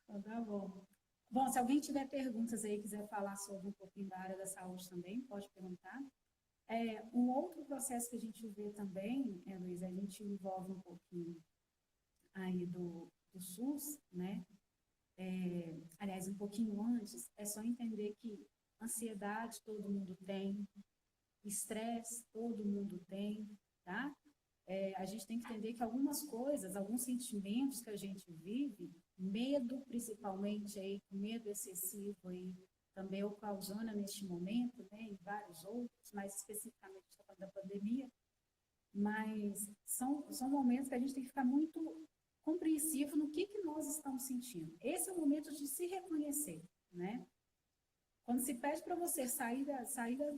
Então, tá bom. Bom, se alguém tiver perguntas aí, quiser falar sobre um pouquinho da área da saúde também, pode perguntar. Um outro processo que a gente vê também, Luiz, a gente envolve um pouquinho aí do SUS, né? Aliás, um pouquinho antes, é só entender que ansiedade todo mundo tem, estresse todo mundo tem, tá? A gente tem que entender que algumas coisas, alguns sentimentos que a gente vive, medo principalmente, aí, medo excessivo aí, também ocasiona neste momento, né, e vários outros, mais especificamente da pandemia, mas são momentos que a gente tem que ficar muito compreensivo no que nós estamos sentindo. Esse é o momento de se reconhecer, né? Quando se pede para você sair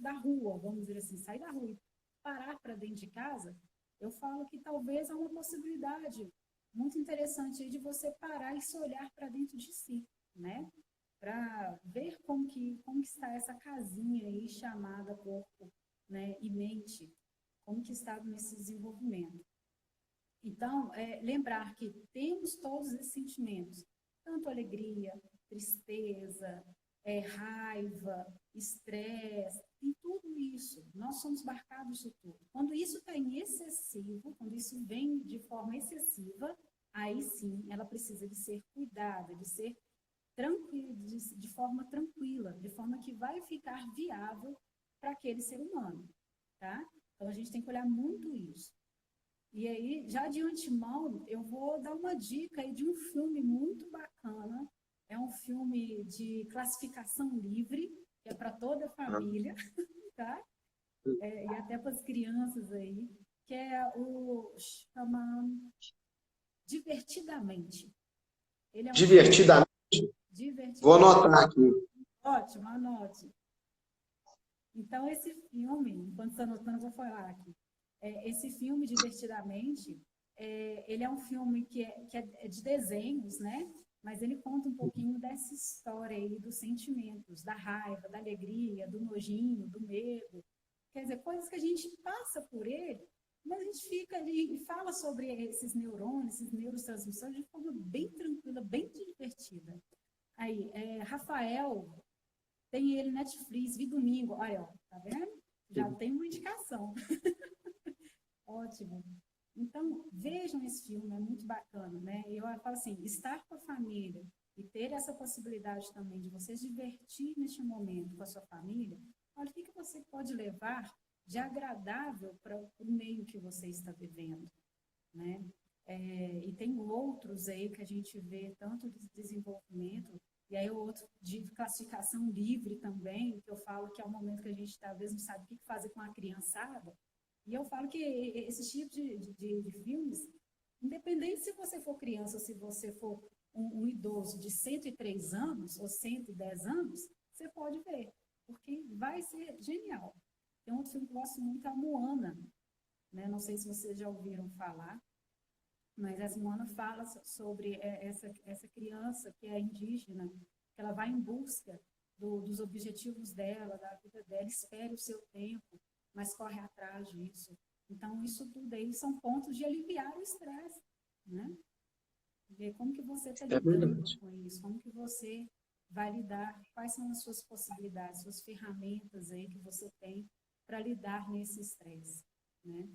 da rua, vamos dizer assim, sair da rua e parar para dentro de casa, eu falo que talvez há uma possibilidade muito interessante aí de você parar e se olhar para dentro de si, né? Para ver como que está essa casinha aí chamada corpo, né, e mente, como que está nesse desenvolvimento. Então, lembrar que temos todos esses sentimentos, tanto alegria, tristeza, raiva, estresse, e tudo isso. Nós somos marcados de tudo. Quando isso está em excessivo, quando isso vem de forma excessiva, aí sim, ela precisa de ser cuidada, de ser tranquila, de forma tranquila, de forma que vai ficar viável para aquele ser humano, tá? Então, a gente tem que olhar muito isso. E aí, já de antemão, eu vou dar uma dica aí de um filme muito bacana. É um filme de classificação livre, que é para toda a família, tá? E até para as crianças aí, que é chama Divertidamente. Ele é um Divertidamente? Vou anotar aqui. Ótimo, anote. Então, esse filme, enquanto está anotando, eu vou falar aqui. Esse filme, Divertidamente, ele é um filme que é de desenhos, né? Mas ele conta um pouquinho dessa história aí dos sentimentos, da raiva, da alegria, do nojinho, do medo. Quer dizer, coisas que a gente passa por ele, mas a gente fica ali e fala sobre esses neurônios, esses neurotransmissores de forma bem tranquila, bem divertida. Aí, Rafael, tem ele Netflix, vi domingo. Olha, ó, tá vendo? Já tem uma indicação. Ótimo. Então, vejam esse filme, é muito bacana, né? Eu falo assim, estar com a família e ter essa possibilidade também de você se divertir neste momento com a sua família, olha o que você pode levar de agradável para o meio que você está vivendo, né? E tem outros aí que a gente vê, tanto de desenvolvimento, e aí outro de classificação livre também, que eu falo que é o momento que a gente talvez não sabe o que fazer com a criançada. E eu falo que esse tipo de filmes Independente se você for criança ou se você for um idoso de 103 anos ou 110 anos, você pode ver, porque vai ser genial. Tem outro filme que eu gosto muito, a Moana, né? Não sei se vocês já ouviram falar, mas a Moana fala sobre essa criança que é indígena, que ela vai em busca dos objetivos dela, da vida dela, espere o seu tempo, mas corre atrás disso. Então, isso tudo aí são pontos de aliviar o estresse, né? Ver como que você está É lidando verdade. com isso, como que você vai lidar, quais são as suas possibilidades, suas ferramentas aí que você tem para lidar nesse estresse, né?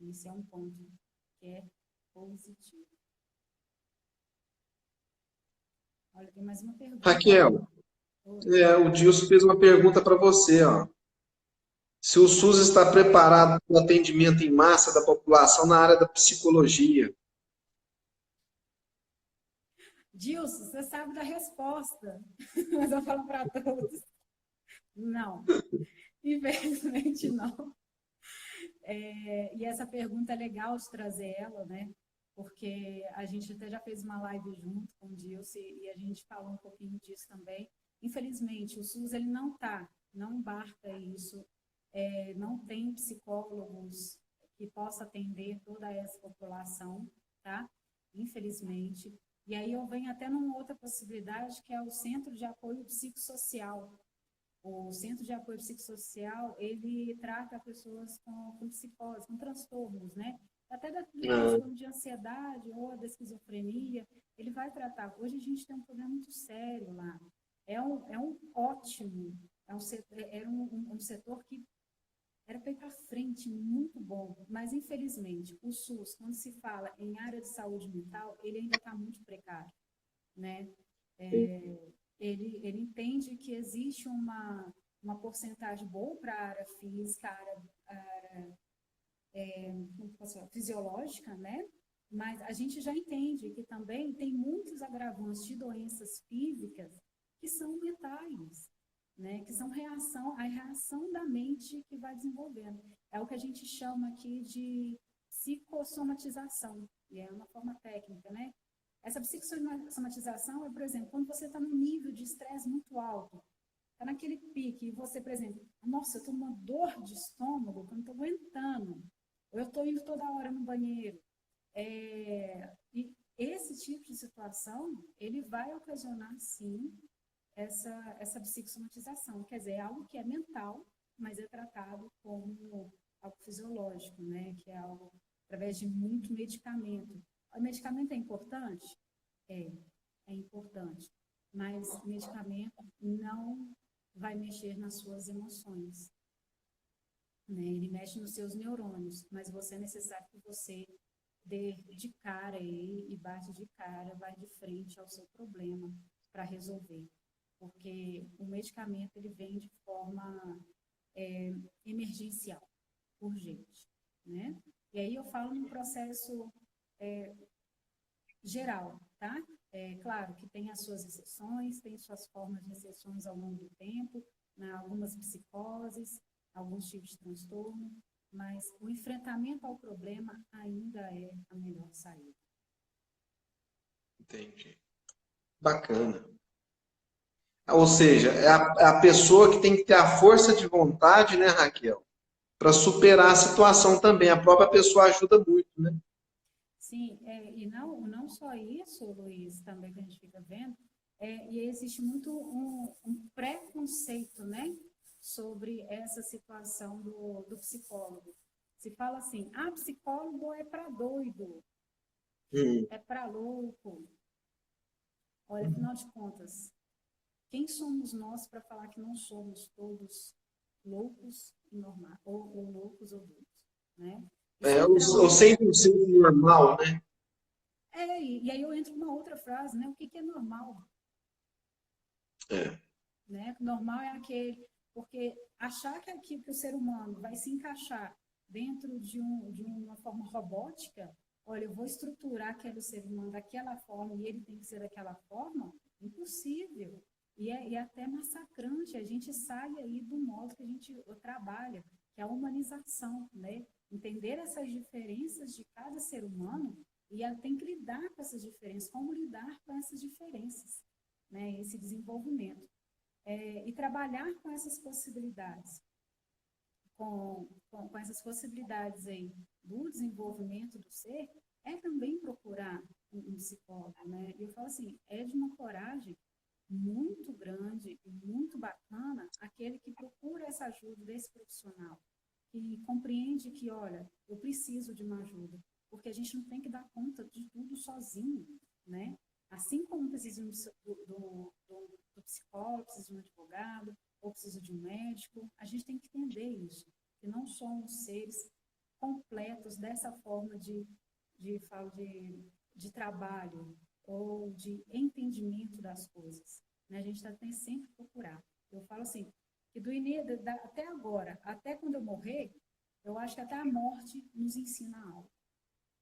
Esse é um ponto que é positivo. Olha, tem mais uma pergunta aqui. Raquel, Oi. o Dilson fez uma pergunta para você, ó. Se o SUS está preparado para o atendimento em massa da população na área da psicologia. Dilson, você sabe da resposta, mas eu falo para todos. Não, infelizmente não. E essa pergunta é legal de trazer ela, né? Porque a gente até já fez uma live junto com o Dilson e a gente falou um pouquinho disso também. Infelizmente, o SUS ele não embarca isso, não tem psicólogos que possa atender toda essa população, tá? Infelizmente. E aí eu venho até numa outra possibilidade, que é o Centro de Apoio Psicossocial. O Centro de Apoio Psicossocial, ele trata pessoas com psicose, com transtornos, né? Até do Ah, transtorno de ansiedade ou da esquizofrenia, ele vai tratar. Hoje a gente tem um problema muito sério lá. É um ótimo, era um setor que era para ir para frente, muito bom, mas infelizmente o SUS, quando se fala em área de saúde mental, ele ainda está muito precário, né? Ele entende que existe uma porcentagem boa para a área física, fisiológica, né? Mas a gente já entende que também tem muitos agravantes de doenças físicas que são mentais, né? Que são a reação da mente que vai desenvolvendo. É o que a gente chama aqui de psicossomatização, e é uma forma técnica, né? Essa psicossomatização é, por exemplo, quando você está num nível de estresse muito alto, está naquele pique, e você, por exemplo, nossa, eu estou numa dor de estômago que eu não estou aguentando, ou eu estou indo toda hora no banheiro. E esse tipo de situação, ele vai ocasionar, sim, essa psicossomatização, quer dizer, é algo que é mental, mas é tratado como algo fisiológico, né? Que é algo através de muito medicamento. O medicamento é importante? É, é importante, mas o medicamento não vai mexer nas suas emoções, né? Ele mexe nos seus neurônios, mas você é necessário que você dê de cara aí e bate de cara, vai de frente ao seu problema para resolver, porque o medicamento ele vem de forma emergencial, urgente, né? E aí eu falo num processo geral, tá? É claro que tem as suas exceções, tem suas formas de exceções ao longo do tempo, né? Algumas psicoses, alguns tipos de transtorno, mas o enfrentamento ao problema ainda é a melhor saída. entendi. Bacana. Ou seja, é a pessoa que tem que ter a força de vontade, né, Raquel? Para superar a situação também. A própria pessoa ajuda muito, né? Sim, e não só isso, Luiz, também que a gente fica vendo, e existe muito um preconceito, né, sobre essa situação do psicólogo. Se fala assim, psicólogo é para doido, Hum. é para louco. Olha, afinal de contas, quem somos nós para falar que não somos todos loucos e normais, ou loucos ou doidos, né? Isso O entra muito. 100% normal, né? E aí eu entro numa outra frase, né? O que é normal? É. Né? Normal é aquele, porque achar que o ser humano vai se encaixar dentro de uma forma robótica, olha, eu vou estruturar aquele ser humano daquela forma e ele tem que ser daquela forma, impossível. E é até massacrante, a gente sai aí do modo que a gente trabalha, que é a humanização, né? Entender essas diferenças de cada ser humano E ela tem que lidar com essas diferenças, como lidar com essas diferenças, né? Esse desenvolvimento. E trabalhar com essas possibilidades, com essas possibilidades aí do desenvolvimento do ser, é também procurar um psicólogo, né? E eu falo assim, é de uma coragem muito grande e muito bacana aquele que procura essa ajuda desse profissional, que compreende que, olha, eu preciso de uma ajuda, porque a gente não tem que dar conta de tudo sozinho, né? Assim como precisa do psicólogo, precisa de um advogado, ou precisa de um médico, a gente tem que entender isso, que não somos seres completos dessa forma de trabalho ou de entendimento das coisas, né? A gente tem sempre que procurar. Eu falo assim, que até agora, até quando eu morrer, eu acho que até a morte nos ensina algo,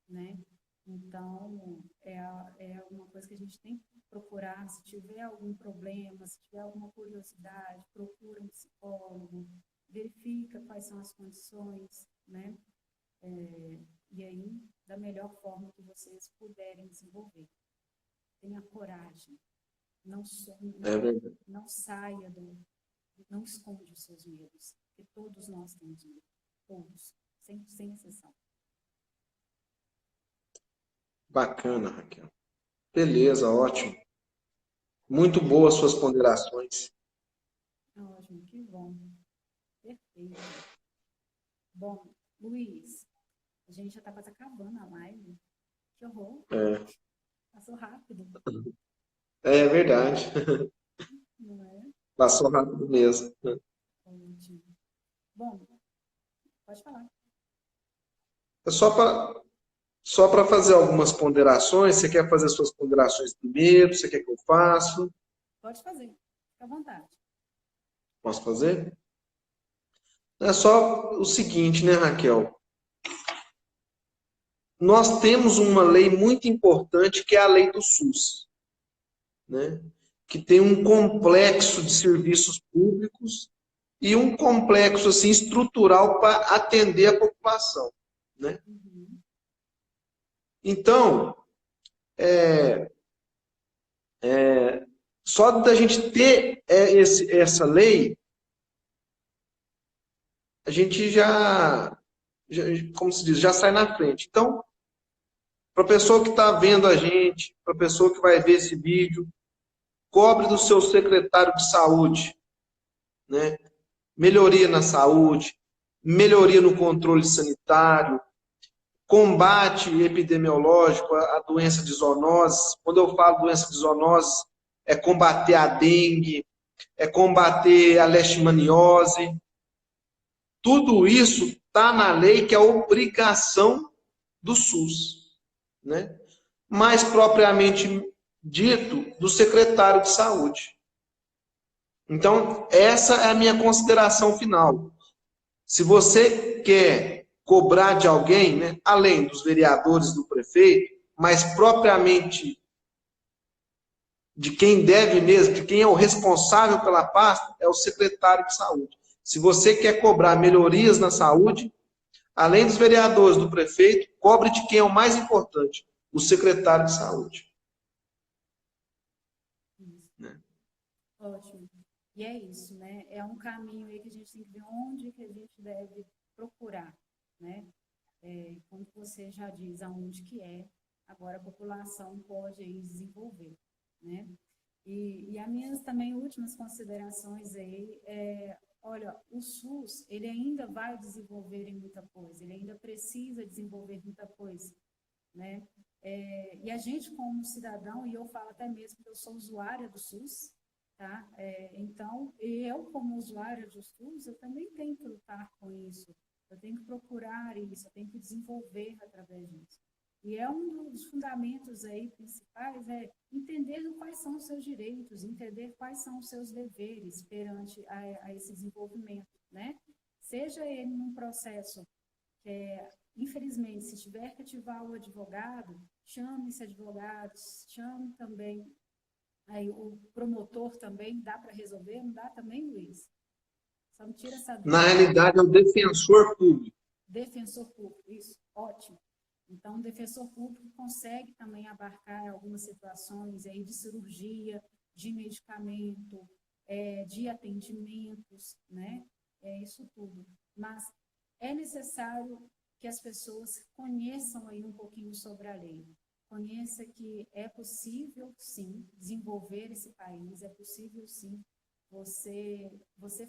né? Então, é uma coisa que a gente tem que procurar. Se tiver algum problema, se tiver alguma curiosidade, procura um psicólogo, verifica quais são as condições, né? E aí, da melhor forma que vocês puderem desenvolver. Tenha coragem. Não saia não esconde os seus medos, porque todos nós temos medo. Todos, sem exceção. Bacana, Raquel. Beleza, ótimo. Muito boas suas ponderações. Ótimo, que bom. Perfeito. Bom, Luiz, a gente já está quase acabando a live. Que horror. Passou rápido. É verdade. Não é? Passou rápido mesmo. Ótimo. Bom, pode falar. É só para fazer algumas ponderações. Você quer fazer suas ponderações primeiro? Você quer que eu faça? Pode fazer. Fica à vontade. Posso fazer? É só o seguinte, né, Raquel? Nós temos uma lei muito importante que é a lei do SUS, né? Que tem um complexo de serviços públicos e um complexo assim estrutural para atender a população, né? Então, só da gente ter essa lei, a gente como se diz, já sai na frente. Então, para a pessoa que está vendo a gente, para a pessoa que vai ver esse vídeo, cobre do seu secretário de saúde, né? Melhoria na saúde, melhoria no controle sanitário, combate epidemiológico, a doença de zoonoses. Quando eu falo doença de zoonoses, é combater a dengue, é combater a leishmaniose. Tudo isso está na lei, que é a obrigação do SUS, né? Mais propriamente dito, do secretário de saúde. Então, essa é a minha consideração final. Se você quer cobrar de alguém, né, além dos vereadores, do prefeito, mas propriamente de quem deve mesmo, de quem é o responsável pela pasta, é o secretário de saúde. Se você quer cobrar melhorias na saúde, além dos vereadores, do prefeito, cobre de quem é o mais importante, o secretário de saúde. Né? Ótimo. E é isso, né? É um caminho aí que a gente tem que ver onde que a gente deve procurar, né? Como você já diz, aonde que é, agora a população pode aí desenvolver, né? E as minhas também últimas considerações aí olha, o SUS, ele ainda vai desenvolver em muita coisa, ele ainda precisa desenvolver muita coisa, né? E a gente como cidadão, e eu falo até mesmo que eu sou usuária do SUS, tá? Então, eu como usuária do SUS, eu também tenho que lutar com isso, eu tenho que procurar isso, eu tenho que desenvolver através disso. E um dos fundamentos aí principais é entender quais são os seus direitos, entender quais são os seus deveres perante a esse desenvolvimento, né? Seja ele num processo, infelizmente, se tiver que ativar o advogado, chame esse advogado, chame também aí, o promotor também, dá para resolver? Não dá também, Luiz? Só me tira essa dúvida. Na realidade, é o defensor público. Defensor público, isso, ótimo. Então, o defensor público consegue também abarcar algumas situações aí de cirurgia, de medicamento, de atendimentos, né? Isso tudo. Mas é necessário que as pessoas conheçam aí um pouquinho sobre a lei. Conheça que é possível, sim, desenvolver esse país, é possível, sim, você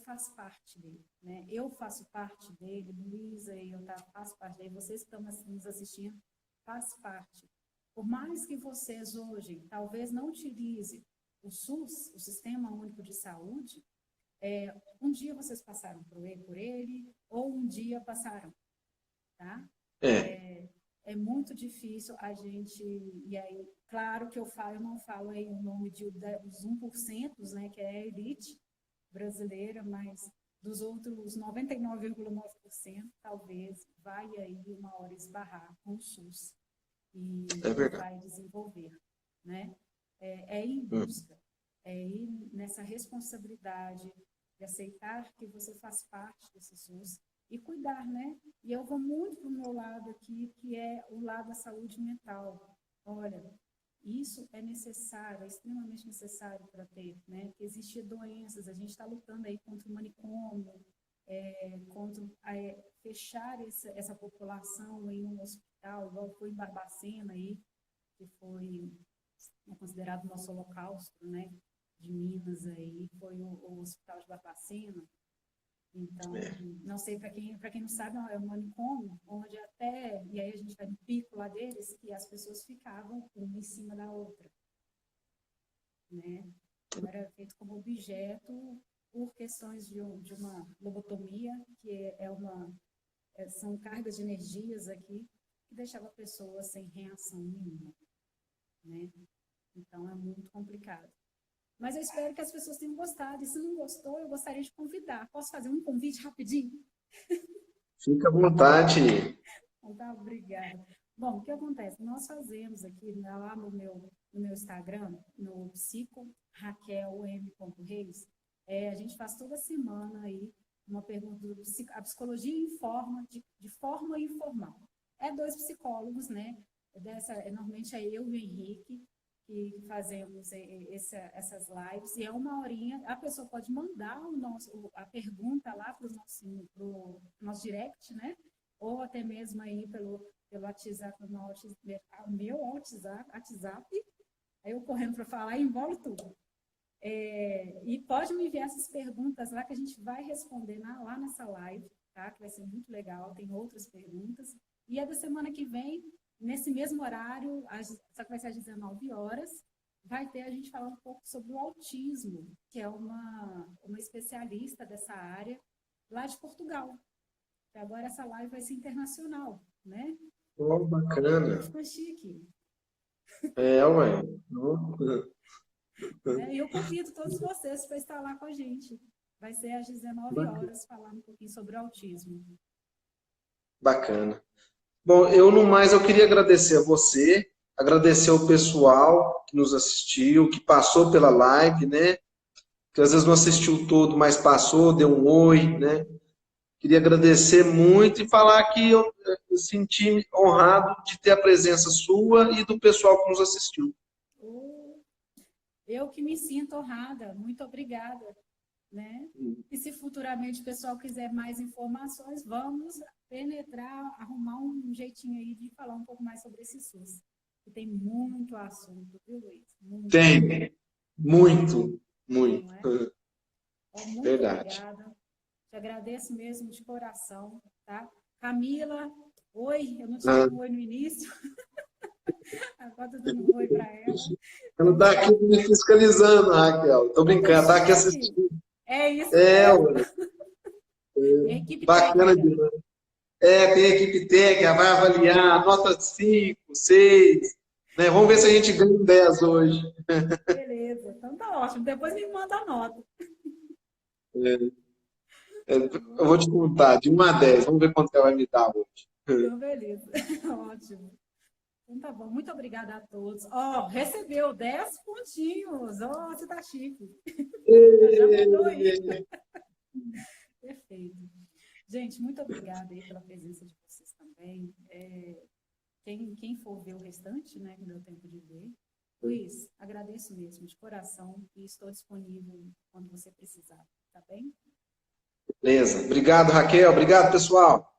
faz parte dele, né? Eu faço parte dele, Luísa e eu faço parte dele, vocês que estão nos assistindo, faz parte. Por mais que vocês hoje talvez não utilizem o SUS, o Sistema Único de Saúde, um dia vocês passaram por ele, ou um dia passaram, tá? É muito difícil a gente, e aí, claro que eu não falo aí o nome dos 1%, né, que é a elite brasileira, mas dos outros 99,9%, talvez vai aí uma hora esbarrar com o SUS e vai desenvolver, né? Ir em busca, ir nessa responsabilidade de aceitar que você faz parte desse SUS e cuidar, né? E eu vou muito para o meu lado aqui, que é o lado da saúde mental. Olha, isso é necessário, é extremamente necessário para ter, né? Porque existem doenças, a gente está lutando aí contra o manicômio, contra fechar essa população em um hospital, igual foi em Barbacena aí, que foi considerado o nosso holocausto, né? De Minas aí, foi o hospital de Barbacena. Então, não sei, para quem não sabe, é um manicômio, onde e aí a gente vai no pico lá deles, que as pessoas ficavam uma em cima da outra, né? Então, era feito como objeto por questões de uma lobotomia, que são cargas de energias aqui, que deixava a pessoa sem reação nenhuma, né? Então, é muito complicado. Mas eu espero que as pessoas tenham gostado. E se não gostou, eu gostaria de convidar. Posso fazer um convite rapidinho? Fica à vontade. Tá, obrigada. Bom, o que acontece? Nós fazemos aqui, lá no meu Instagram, no psico_raquel_m.reis, a gente faz toda semana aí uma pergunta a psicologia informa de forma informal. Dois psicólogos, né? Normalmente é eu e o Henrique, que fazemos essas lives, e é uma horinha, a pessoa pode mandar a pergunta lá para o nosso direct, né? Ou até mesmo aí pelo WhatsApp, o meu WhatsApp, aí eu correndo para falar e embolo tudo. E pode me enviar essas perguntas lá que a gente vai responder lá nessa live, tá? Que vai ser muito legal, tem outras perguntas. E a da semana que vem, nesse mesmo horário, só que vai ser às 19 horas, vai ter a gente falar um pouco sobre o autismo, que é uma especialista dessa área lá de Portugal. E agora essa live vai ser internacional, né? Oh, bacana. Ficou chique. Ué. E eu convido todos vocês para estar lá com a gente. Vai ser às 19 horas, falando um pouquinho sobre o autismo. Bacana. Bom, no mais, eu queria agradecer a você, agradecer ao pessoal que nos assistiu, que passou pela live, né? Que às vezes não assistiu todo, mas passou, deu um oi, né? Queria agradecer muito e falar que eu senti honrado de ter a presença sua e do pessoal que nos assistiu. Eu que me sinto honrada, muito obrigada. Né? E se futuramente o pessoal quiser mais informações, vamos penetrar, arrumar um jeitinho aí de falar um pouco mais sobre esse SUS. Que tem muito assunto, viu, Luiz? Tem, muito. Muito Verdade. Obrigada. Te agradeço mesmo de coração, tá? Camila, oi, eu não te dei um oi no início. Agora tô dando um oi para ela. Ela está aqui me fiscalizando, Raquel. Tô brincando, está aqui assistindo. É isso mesmo. Equipe bacana demais. Tem a equipe técnica, vai avaliar, nota 5, 6. Né? Vamos ver se a gente ganha um 10 hoje. Beleza, então tá ótimo. Depois me manda a nota. Eu vou te contar, de 1 a 10. Vamos ver quanto que ela vai me dar hoje. Então, beleza. Ótimo. Então tá bom. Muito obrigada a todos. Recebeu 10 pontinhos. Você tá chique. Já mandou aí. Perfeito. Gente, muito obrigada aí pela presença de vocês também. quem for ver o restante, né, que deu tempo de ver. Luiz, agradeço mesmo, de coração, e estou disponível quando você precisar, tá bem? Beleza. Obrigado, Raquel. Obrigado, pessoal.